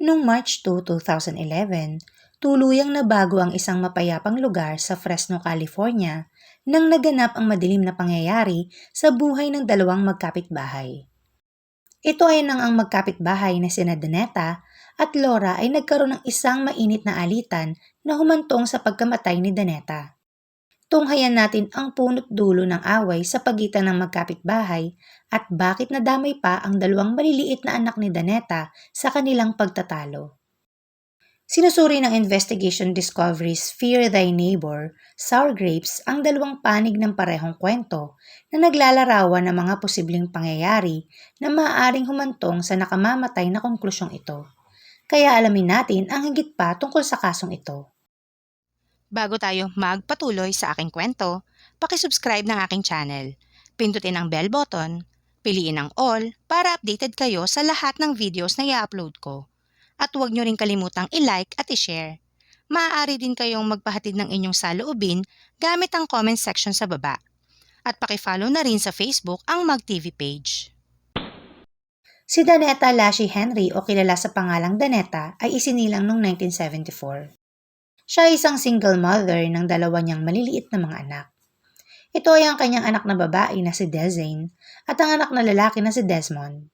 Noong March 2, 2011, tuluyang nabago ang isang mapayapang lugar sa Fresno, California nang naganap ang madilim na pangyayari sa buhay ng dalawang magkapitbahay. Ito ay nang ang magkapitbahay na sina Donetta at Laura ay nagkaroon ng isang mainit na alitan na humantong sa pagkamatay ni Donetta. Tunghayan natin ang punot dulo ng away sa pagitan ng magkapitbahay at bakit nadamay pa ang dalawang maliliit na anak ni Donetta sa kanilang pagtatalo. Sinusuri ng Investigation Discovery's Fear Thy Neighbor, Sour Grapes ang dalawang panig ng parehong kwento na naglalarawan ng mga posibleng pangyayari na maaaring humantong sa nakamamatay na konklusyong ito. Kaya alamin natin ang higit pa tungkol sa kasong ito. Bago tayo magpatuloy sa aking kwento, paki-subscribe ng aking channel. Pindutin ang bell button, piliin ang all para updated kayo sa lahat ng videos na i-upload ko. At huwag nyo rin kalimutang i-like at i-share. Maaari din kayong magpahatid ng inyong saloobin gamit ang comment section sa baba. At paki-follow na rin sa Facebook ang MagTV page. Si Donetta Lashy Henry o kilala sa pangalang Donetta ay isinilang noong 1974. Siya ay isang single mother ng dalawa niyang maliliit na mga anak. Ito ay ang kanyang anak na babae na si Dezane at ang anak na lalaki na si Desmond.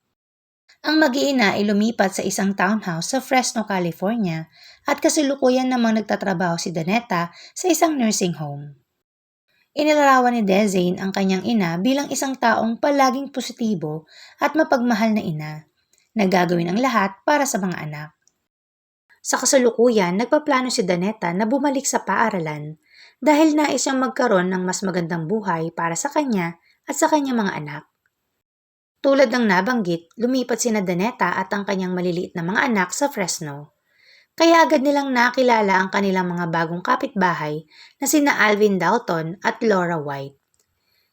Ang mag-iina ay lumipat sa isang townhouse sa Fresno, California at kasalukuyan namang nagtatrabaho si Donetta sa isang nursing home. Inilarawan ni Dezane ang kanyang ina bilang isang taong palaging positibo at mapagmahal na ina na gagawin ang lahat para sa mga anak. Sa kasalukuyan, nagpaplano si Donetta na bumalik sa paaralan dahil nais siyang magkaroon ng mas magandang buhay para sa kanya at sa kanyang mga anak. Tulad ng nabanggit, lumipat sina Donetta at ang kanyang maliliit na mga anak sa Fresno. Kaya agad nilang nakilala ang kanilang mga bagong kapitbahay na sina Alvin Dalton at Laura White.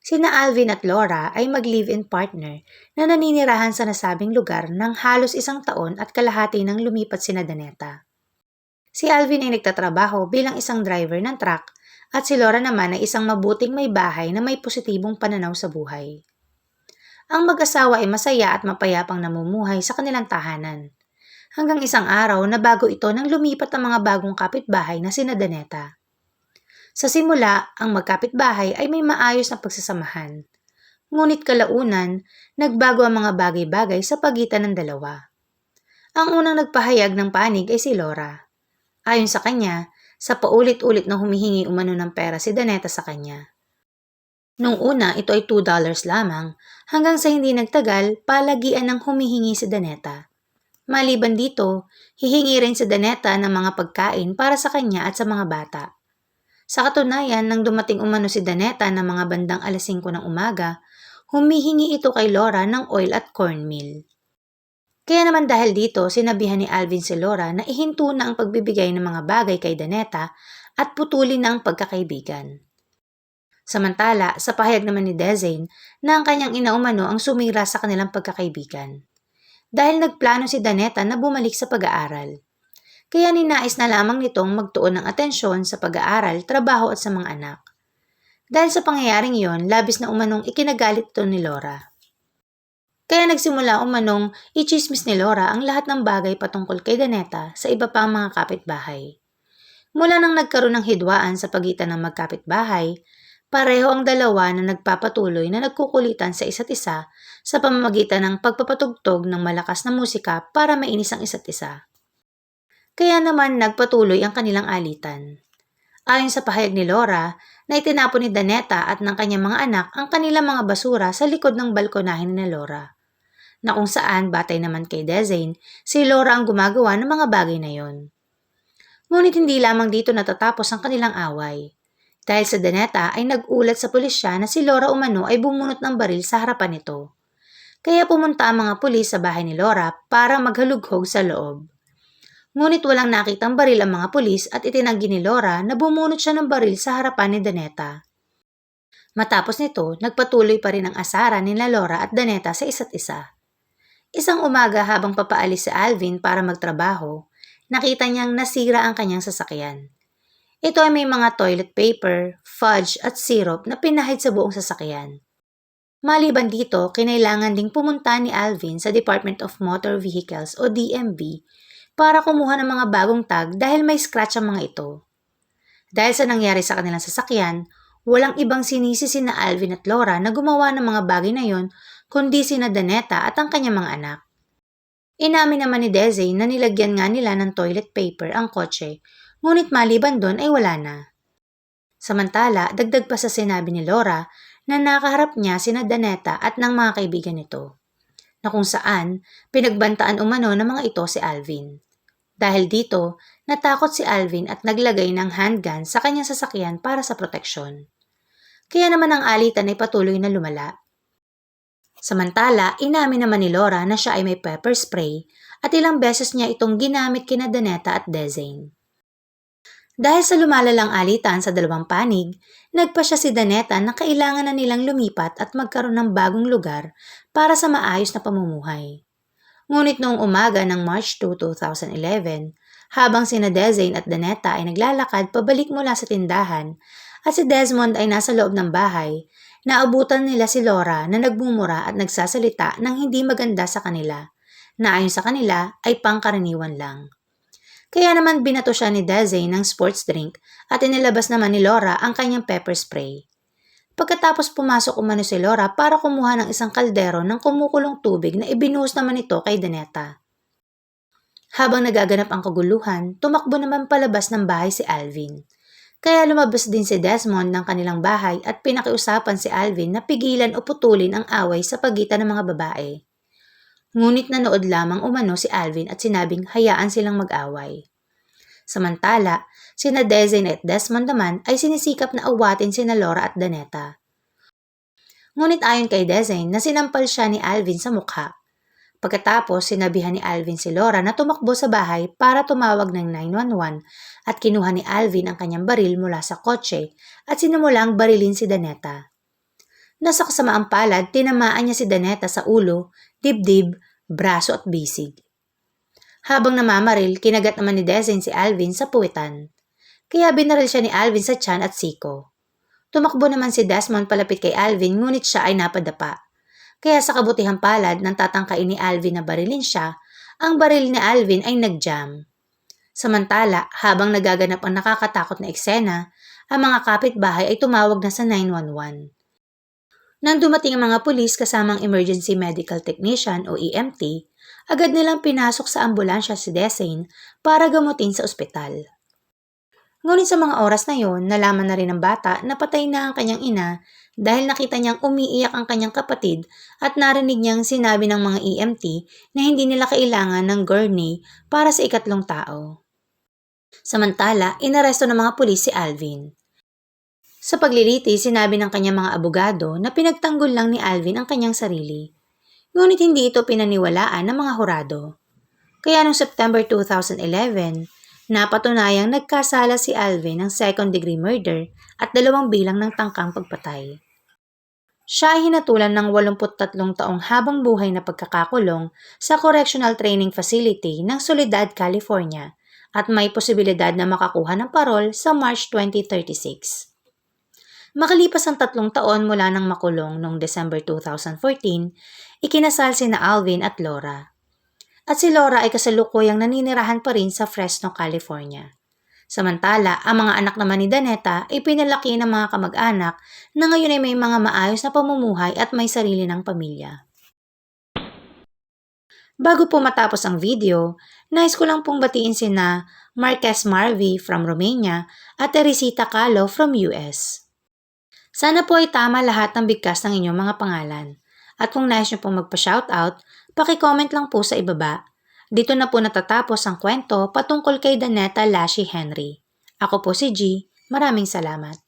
Sina Alvin at Laura ay mag-live-in partner na naninirahan sa nasabing lugar ng halos 1 taon at kalahati nang lumipat sina Donetta. Si Alvin ay nagtatrabaho bilang isang driver ng truck at si Laura naman ay isang mabuting may bahay na may positibong pananaw sa buhay. Ang mag-asawa ay masaya at mapayapang namumuhay sa kanilang tahanan. Hanggang isang araw na bago ito nang lumipat ang mga bagong kapitbahay na sina Donetta. Sa simula, ang magkapitbahay ay may maayos na pagsasamahan. Ngunit kalaunan, nagbago ang mga bagay-bagay sa pagitan ng dalawa. Ang unang nagpahayag ng panig ay si Laura. Ayon sa kanya, sa paulit-ulit na humihingi umano ng pera si Donetta sa kanya. Nung una, ito ay $2 lamang, hanggang sa hindi nagtagal, palagian ng humihingi si Donetta. Maliban dito, hihingi rin si Donetta ng mga pagkain para sa kanya at sa mga bata. Sa katunayan, nang dumating umano si Donetta ng mga bandang 5:00 ng umaga, humihingi ito kay Laura ng oil at cornmeal. Kaya naman dahil dito, sinabihan ni Alvin si Laura na ihinto na ang pagbibigay ng mga bagay kay Donetta at putulin na ang pagkakaibigan. Samantala, sa pahayag naman ni Dezane na ang kanyang ina umano ang sumira sa kanilang pagkakaibigan. Dahil nagplano si Donetta na bumalik sa pag-aaral. Kaya ninais na lamang nitong magtuon ng atensyon sa pag-aaral, trabaho at sa mga anak. Dahil sa pangyayaring iyon, labis na umanong ikinagalit ito ni Laura. Kaya nagsimula umanong ichismis ni Laura ang lahat ng bagay patungkol kay Donetta sa iba pang mga kapitbahay. Mula nang nagkaroon ng hidwaan sa pagitan ng magkapitbahay, pareho ang dalawa na nagpapatuloy na nagkukulitan sa isa't isa sa pamamagitan ng pagpapatugtog ng malakas na musika para mainis ang isa't isa. Kaya naman nagpatuloy ang kanilang alitan. Ayon sa pahayag ni Laura, na itinapon ni Donetta at ng kanyang mga anak ang kanilang mga basura sa likod ng balkonahin ni Laura. Na kung saan, batay naman kay Dezane, si Laura ang gumagawa ng mga bagay na yon. Ngunit hindi lamang dito natatapos ang kanilang away. Dahil sa Donetta ay nag-ulat sa pulisya na si Laura umano ay bumunot ng baril sa harapan nito. Kaya pumunta ang mga pulis sa bahay ni Laura para maghalughog sa loob. Ngunit walang nakitang baril ang mga pulis at itinanggi ni Laura na bumunot siya ng baril sa harapan ni Donetta. Matapos nito, nagpatuloy pa rin ang asaran ni Laura at Donetta sa isa't isa. Isang umaga habang papaalis si Alvin para magtrabaho, nakita niyang nasira ang kanyang sasakyan. Ito ay may mga toilet paper, fudge at syrup na pinahid sa buong sasakyan. Maliban dito, kinailangan ding pumunta ni Alvin sa Department of Motor Vehicles o DMV para kumuha ng mga bagong tag dahil may scratch ang mga ito. Dahil sa nangyari sa kanilang sasakyan, walang ibang sinisi sina Alvin at Laura na gumawa ng mga bagay na yon kundi sina Danetta at ang kanyang mga anak. Inamin naman ni Desi na nilagyan nga nila ng toilet paper ang kotse, ngunit maliban doon ay wala na. Samantala, dagdag pa sa sinabi ni Laura na nakaharap niya sina Danetta at ng mga kaibigan nito, na kung saan pinagbantaan umano ng mga ito si Alvin. Dahil dito, natakot si Alvin at naglagay ng handgun sa kanyang sasakyan para sa proteksyon. Kaya naman ang alitan ay patuloy na lumala. Samantala, inamin naman ni Laura na siya ay may pepper spray at ilang beses niya itong ginamit kina Danetta at Dezane. Dahil sa lumalalang alitan sa dalawang panig, nagpa siya si Danetta na kailangan na nilang lumipat at magkaroon ng bagong lugar para sa maayos na pamumuhay. Ngunit noong umaga ng March 2, 2011, habang sina Dezane at Danetta ay naglalakad pabalik mula sa tindahan at si Desmond ay nasa loob ng bahay, naabutan nila si Laura na nagmumura at nagsasalita ng hindi maganda sa kanila, na ayon sa kanila ay pangkaraniwan lang. Kaya naman binato siya ni Dezane ng sports drink at inilabas naman ni Laura ang kanyang pepper spray. Pagkatapos pumasok umano si Laura para kumuha ng isang kaldero ng kumukulong tubig na ibinuhos naman ito kay Danetta. Habang nagaganap ang kaguluhan, tumakbo naman palabas ng bahay si Alvin. Kaya lumabas din si Desmond ng kanilang bahay at pinakiusapan si Alvin na pigilan o putulin ang away sa pagitan ng mga babae. Ngunit nanood lamang umano si Alvin at sinabing hayaan silang mag-away. Samantala, sina Dezane at Desmond naman ay sinisikap na awatin sina Laura at Danetta. Ngunit ayon kay Dezane na sinampal siya ni Alvin sa mukha. Pagkatapos, sinabihan ni Alvin si Laura na tumakbo sa bahay para tumawag ng 911 at kinuha ni Alvin ang kanyang baril mula sa kotse at sinimulang barilin si Danetta. Nasa kasamaang palad, tinamaan niya si Danetta sa ulo, dibdib, braso at bisig. Habang namamaril, kinagat naman ni Dezane si Alvin sa puwitan. Kaya binaril siya ni Alvin sa tiyan at siko. Tumakbo naman si Desmond palapit kay Alvin ngunit siya ay napadapa. Kaya sa kabutihang palad nang tatangkain ni Alvin na barilin siya, ang baril ni Alvin ay nag-jam. Samantala, habang nagaganap ang nakakatakot na eksena, ang mga kapitbahay ay tumawag na sa 911. Nang dumating ang mga pulis kasamang emergency medical technician o EMT, agad nilang pinasok sa ambulansya si Dezane para gamutin sa ospital. Ngunit sa mga oras na yon, nalaman na rin ng bata na patay na ang kanyang ina dahil nakita niyang umiiyak ang kanyang kapatid at narinig niyang sinabi ng mga EMT na hindi nila kailangan ng gurney para sa ikatlong tao. Samantala, inaresto ng mga pulis si Alvin. Sa pagliliti, sinabi ng kanyang mga abogado na pinagtanggol lang ni Alvin ang kanyang sarili. Ngunit hindi ito pinaniwalaan ng mga hurado. Kaya noong September 2011, napatunayang nagkasala si Alvin ng second-degree murder at 2 bilang ng tangkang pagpatay. Siya ay hinatulan ng 83 taong habang buhay na pagkakakulong sa Correctional Training Facility ng Soledad, California at may posibilidad na makakuha ng parol sa March 2036. Makalipas ang 3 taon mula nang makulong noong December 2014, ikinasal sina Alvin at Laura. At si Laura ay kasalukuyang naninirahan pa rin sa Fresno, California. Samantala, ang mga anak naman ni Danetta ay pinalaki ng mga kamag-anak na ngayon ay may mga maayos na pamumuhay at may sarili ng pamilya. Bago po matapos ang video, nais ko lang pong batiin sina Marquez Marvi from Romania at Teresita Calo from US. Sana po ay tama lahat ng bigkas ng inyong mga pangalan. At kung nais nyo pong magpa-shoutout, paki-comment lang po sa ibaba. Dito na po natatapos ang kwento patungkol kay Danetta Lashy Henry. Ako po si G. Maraming salamat.